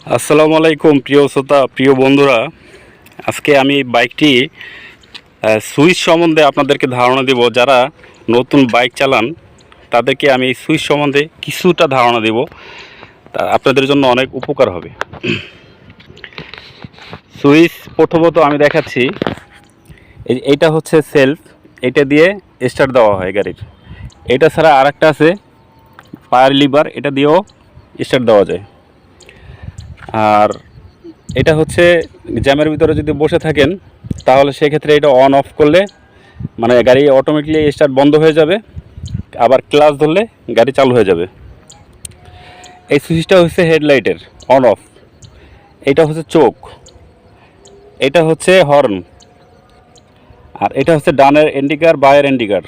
আসসালামু আলাইকুম প্রিয় শ্রোতা, প্রিয় বন্ধুরা। আজকে আমি বাইকটি সুইচ সম্বন্ধে আপনাদেরকে ধারণা দেব। যারা নতুন বাইক চালান তাদেরকে আমি এই সুইচ সম্বন্ধে কিছুটা ধারণা দেব, তা আপনাদের জন্য অনেক উপকার হবে। সুইচ প্রথমত আমি দেখাচ্ছি। এইটা হচ্ছে সেলফ, এটা দিয়ে স্টার্ট দেওয়া হয় গাড়ির। এটা ছাড়া আরেকটা আছে পায়ার লিভার, এটা দিয়েও স্টার্ট দেওয়া যায়। আর এটা হচ্ছে জ্যামের ভিতরে যদি বসে থাকেন তাহলে সেক্ষেত্রে এটা অন অফ করলে মানে গাড়ি অটোমেটিকলি স্টার্ট বন্ধ হয়ে যাবে, আবার ক্লাচ ধরলে গাড়ি চালু হয়ে যাবে। এই সুইচটা হচ্ছে হেডলাইটের অন অফ, এটা হচ্ছে চোখ, এটা হচ্ছে হর্ন, আর এটা হচ্ছে ডানের ইন্ডিকার বায়ের ইন্ডিকার,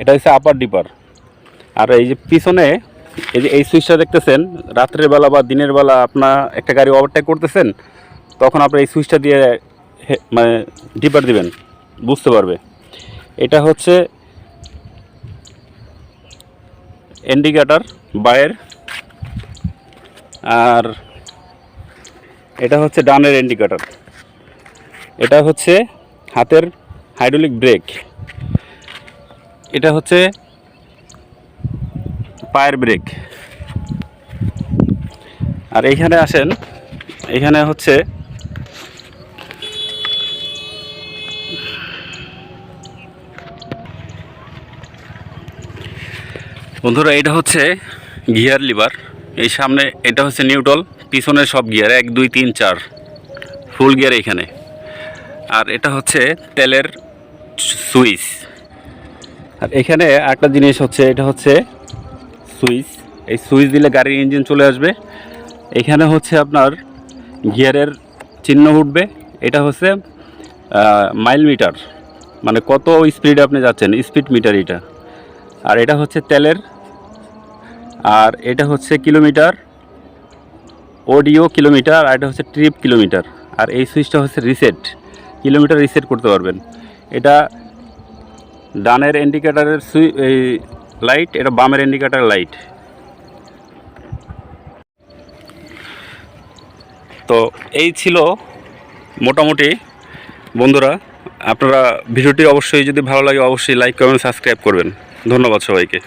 এটা হচ্ছে আপার ডিপার। আর এই যে পিছনে এই সুইচটা দেখতেছেন, রাত্রের বেলা বা দিনের বেলা আপনার একটা গাড়ি ওভারটেক করতেছেন, তখন আপনি এই সুইচটা দিয়ে মানে ডিপার দিবেন, বুঝতে পারবে। এটা হচ্ছে ইন্ডিকেটর বায়ের, আর এটা হচ্ছে ডানের ইন্ডিকেটর। এটা হচ্ছে হাতের হাইড্রোলিক ব্রেক, এটা হচ্ছে পায়ের ব্রেক। আর এইখানে আসেন, এখানে হচ্ছে বন্ধুরা, এটা হচ্ছে গিয়ার লিভার। এই সামনে এটা হচ্ছে নিউট্রাল, পিছনে সব গিয়ার 1 2 3 4 ফুল গিয়ার এখানে। আর এটা হচ্ছে তেলের সুইচ। আর এখানে একটা জিনিস হচ্ছে, এটা হচ্ছে সুইচ। এই সুইচ দিলে গাড়ির ইঞ্জিন চলে আসবে। এখানে হচ্ছে আপনার গিয়ারের চিহ্ন উঠবে। এটা হচ্ছে মাইল মিটার, মানে কত স্পিডে আপনি যাচ্ছেন, স্পিড মিটার এটা। আর এটা হচ্ছে তেলের, আর এটা হচ্ছে কিলোমিটার, অডিও কিলোমিটার, আর এটা হচ্ছে ট্রিপ কিলোমিটার। আর এই সুইচটা হচ্ছে রিসেট, কিলোমিটার রিসেট করতে পারবেন। এটা ডানের ইন্ডিকেটারের এই লাইট, এটা বামের ইন্ডিকেটার লাইট। তো এই ছিল মোটামুটি বন্ধুরা। আপনারা ভিডিওটি অবশ্যই যদি ভালো লাগে অবশ্যই লাইক কমেন্ট সাবস্ক্রাইব করবেন। ধন্যবাদ সবাইকে।